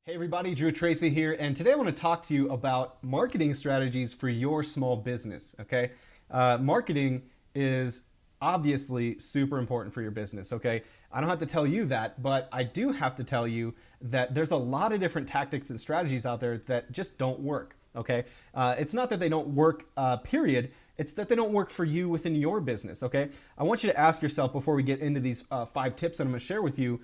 Hey everybody, Drew Tracy here, and today I want to talk to you about marketing strategies for your small business. Okay, marketing is obviously super important for your business. Okay, I don't have to tell you that, but I do have to tell you that there's a lot of different tactics and strategies out there that just don't work. Okay, it's not that they don't work, period. It's that they don't work for you within your business. Okay, I want you to ask yourself before we get into these 5 tips that I'm going to share with you.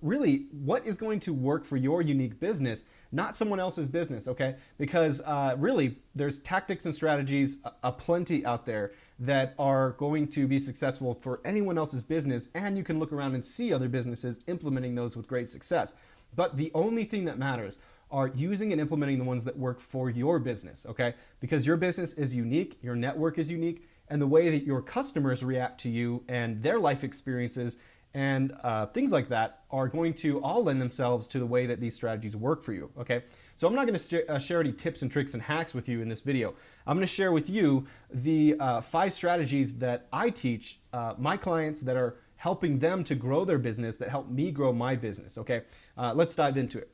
Really, what is going to work for your unique business, not someone else's business, okay? Because really, there's tactics and strategies aplenty out there that are going to be successful for anyone else's business, and you can look around and see other businesses implementing those with great success. But the only thing that matters are using and implementing the ones that work for your business, okay? Because your business is unique, your network is unique, and the way that your customers react to you and their life experiences and things like that are going to all lend themselves to the way that these strategies work for you, okay? So I'm not going to share any tips and tricks and hacks with you in this video. I'm going to share with you the 5 strategies that I teach my clients that are helping them to grow their business, that help me grow my business, okay? Let's dive into it.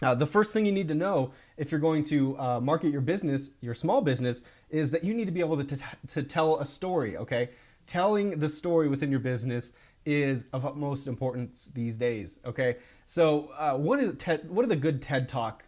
The first thing you need to know if you're going to market your business, your small business, is that you need to be able to tell a story, okay? Telling the story within your business is of utmost importance these days, okay? So what do the good TED Talk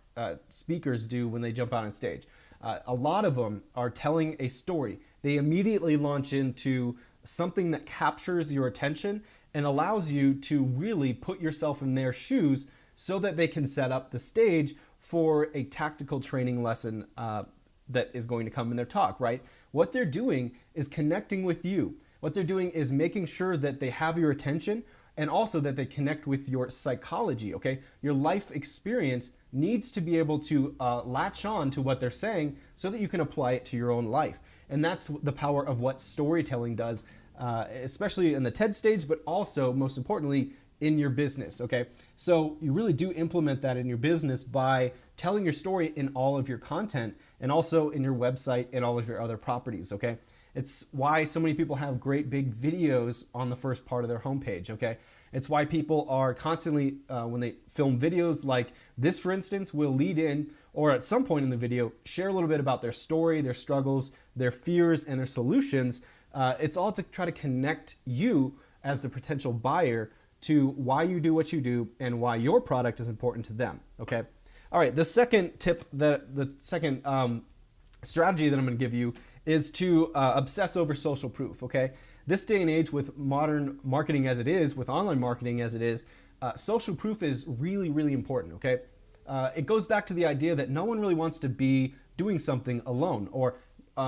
speakers do when they jump out on stage? A lot of them are telling a story. They immediately launch into something that captures your attention and allows you to really put yourself in their shoes so that they can set up the stage for a tactical training lesson that is going to come in their talk, right? What they're doing is connecting with you. What they're doing is making sure that they have your attention and also that they connect with your psychology, okay? Your life experience needs to be able to latch on to what they're saying so that you can apply it to your own life. And that's the power of what storytelling does, especially in the TED stage, but also, most importantly, in your business, okay? So you really do implement that in your business by telling your story in all of your content and also in your website and all of your other properties, okay? It's why so many people have great big videos on the first part of their homepage, okay? It's why people are constantly, when they film videos like this, for instance, will lead in, or at some point in the video, share a little bit about their story, their struggles, their fears, and their solutions. It's all to try to connect you as the potential buyer to why you do what you do and why your product is important to them, okay? All right, the second tip, the second strategy that I'm gonna give you is to obsess over social proof, okay? This day and age with modern marketing as it is, with online marketing as it is, social proof is really, really important, okay? It goes back to the idea that no one really wants to be doing something alone, or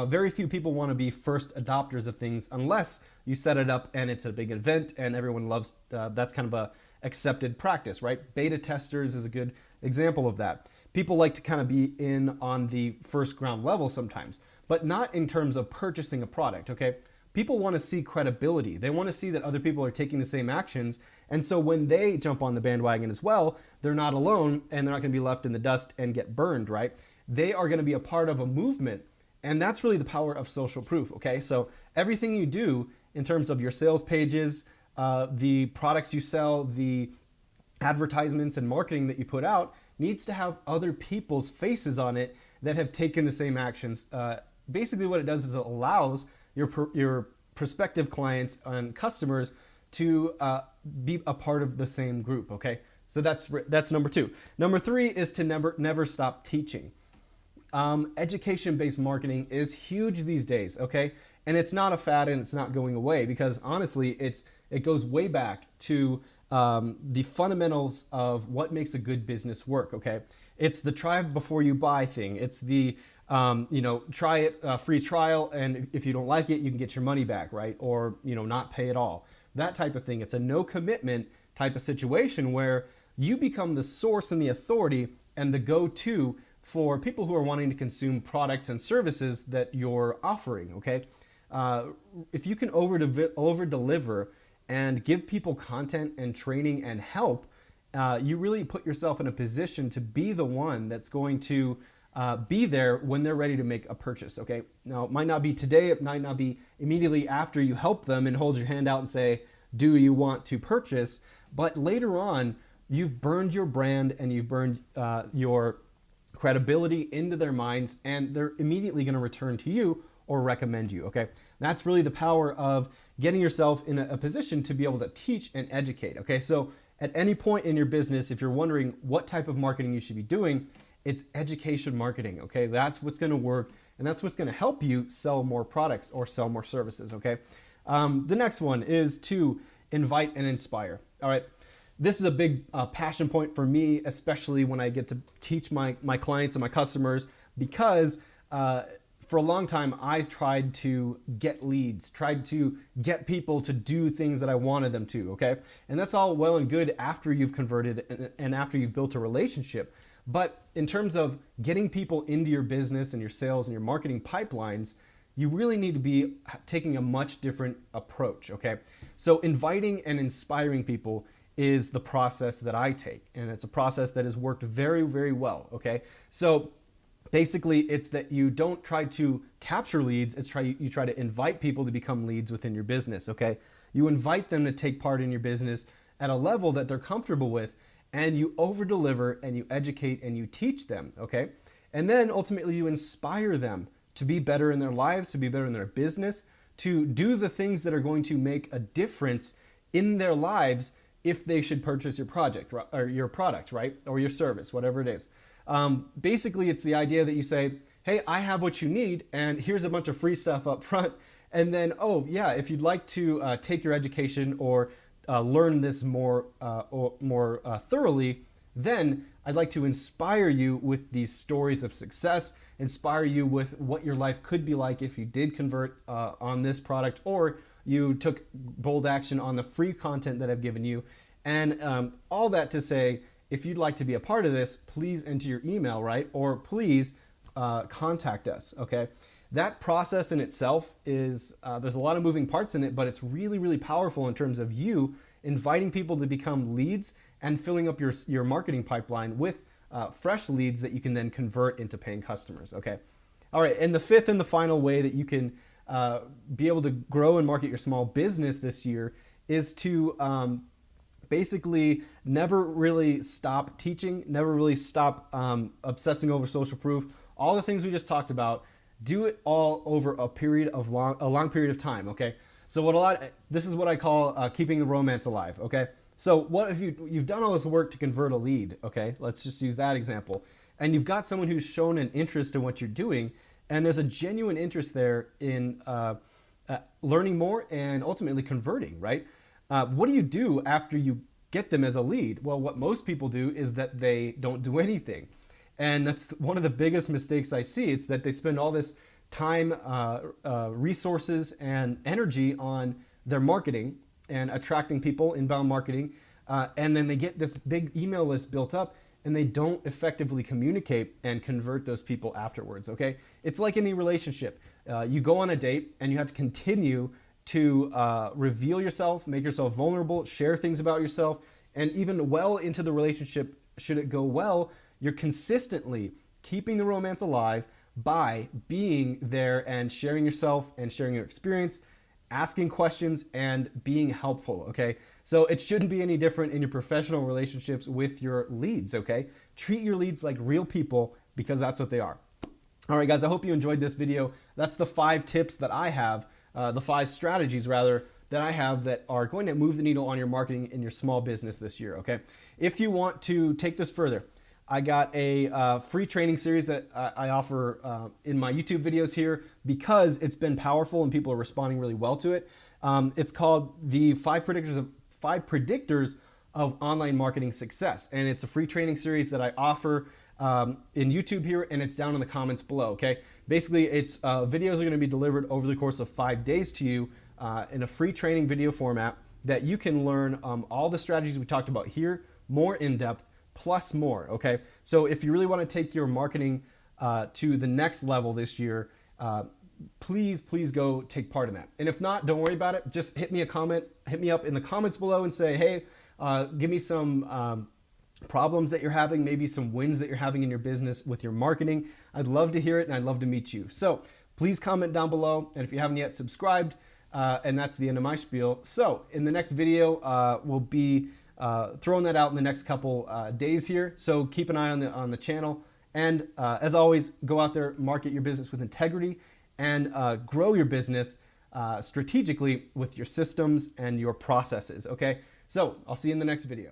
very few people want to be first adopters of things unless you set it up and it's a big event and everyone loves, that's kind of a accepted practice, right? Beta testers is a good example of that. People like to kind of be in on the first ground level sometimes, but not in terms of purchasing a product, okay? People want to see credibility. They want to see that other people are taking the same actions. And so when they jump on the bandwagon as well, they're not alone and they're not going to be left in the dust and get burned, right? They are going to be a part of a movement. And that's really the power of social proof, okay? So everything you do in terms of your sales pages, the products you sell, the advertisements and marketing that you put out needs to have other people's faces on it that have taken the same actions. Basically what it does is it allows your prospective clients and customers to be a part of the same group, okay? So that's number 2. Number 3 is to never stop teaching. Education-based marketing is huge these days, okay? And it's not a fad and it's not going away because honestly, it goes way back to the fundamentals of what makes a good business work, okay? It's the try before you buy thing. It's the, try it, free trial, and if you don't like it, you can get your money back, right? Or, not pay at all. That type of thing. It's a no commitment type of situation where you become the source and the authority and the go-to for people who are wanting to consume products and services that you're offering, okay? If you can over-deliver and give people content and training and help, you really put yourself in a position to be the one that's going to be there when they're ready to make a purchase, okay? Now, it might not be today, it might not be immediately after you help them and hold your hand out and say, do you want to purchase? But later on, you've burned your brand and you've burned your credibility into their minds, and they're immediately going to return to you or recommend you. Okay, that's really the power of getting yourself in a position to be able to teach and educate. Okay, so at any point in your business, if you're wondering what type of marketing you should be doing, it's education marketing. Okay, that's what's going to work, and that's what's going to help you sell more products or sell more services. Okay, the next one is to invite and inspire. All right. This is a big passion point for me, especially when I get to teach my clients and my customers, because for a long time I tried to get leads, tried to get people to do things that I wanted them to, okay? And that's all well and good after you've converted and after you've built a relationship. But in terms of getting people into your business and your sales and your marketing pipelines, you really need to be taking a much different approach, okay? So inviting and inspiring people is the process that I take, and it's a process that has worked very, very well, okay? So basically it's that you don't try to capture leads, you try to invite people to become leads within your business, okay? You invite them to take part in your business at a level that they're comfortable with, and you over-deliver and you educate and you teach them, okay? And then ultimately you inspire them to be better in their lives, to be better in their business, to do the things that are going to make a difference in their lives if they should purchase your project or your product, right? Or your service, whatever it is. Basically, it's the idea that you say, hey, I have what you need, and here's a bunch of free stuff up front. And then, oh yeah, if you'd like to take your education or learn this more thoroughly, then I'd like to inspire you with these stories of success, inspire you with what your life could be like if you did convert on this product, or you took bold action on the free content that I've given you. And all that to say, if you'd like to be a part of this, please enter your email, right? Or please contact us, okay? That process in itself is, there's a lot of moving parts in it, but it's really, really powerful in terms of you inviting people to become leads and filling up your marketing pipeline with fresh leads that you can then convert into paying customers, okay? All right, and the fifth and the final way that you can be able to grow and market your small business this year is to basically never really stop teaching, never really stop obsessing over social proof. All the things we just talked about, do it all over a long period of time, okay? So this is what I call keeping the romance alive, okay? So what if you've done all this work to convert a lead, okay? Let's just use that example. And you've got someone who's shown an interest in what you're doing, and there's a genuine interest there in learning more and ultimately converting, right? What do you do after you get them as a lead? Well, what most people do is that they don't do anything. And that's one of the biggest mistakes I see. It's that they spend all this time, resources, and energy on their marketing and attracting people, inbound marketing, and then they get this big email list built up, and they don't effectively communicate and convert those people afterwards, okay? It's like any relationship. You go on a date and you have to continue to reveal yourself, make yourself vulnerable, share things about yourself, and even well into the relationship, should it go well, you're consistently keeping the romance alive by being there and sharing yourself and sharing your experience, asking questions, and being helpful, okay? So it shouldn't be any different in your professional relationships with your leads, okay? Treat your leads like real people, because that's what they are. All right, guys, I hope you enjoyed this video. That's the 5 tips that I have, the 5 strategies rather, that I have that are going to move the needle on your marketing in your small business this year, okay? If you want to take this further, I got a free training series that I offer in my YouTube videos here because it's been powerful and people are responding really well to it. It's called the 5 Predictors of Online Marketing Success. And it's a free training series that I offer in YouTube here, and it's down in the comments below, okay? Basically, it's videos are gonna be delivered over the course of 5 days to you in a free training video format that you can learn all the strategies we talked about here, more in depth, plus more, okay? So if you really want to take your marketing to the next level this year, please go take part in that. And if not, don't worry about it. Just hit me up in the comments below and say, hey, give me some problems that you're having, maybe some wins that you're having in your business with your marketing. I'd love to hear it, and I'd love to meet you. So please comment down below, and if you haven't yet subscribed, and that's the end of my spiel. So in the next video, we'll be throwing that out in the next couple days here. So keep an eye on the channel. And as always, go out there, market your business with integrity, and grow your business strategically with your systems and your processes. Okay, so I'll see you in the next video.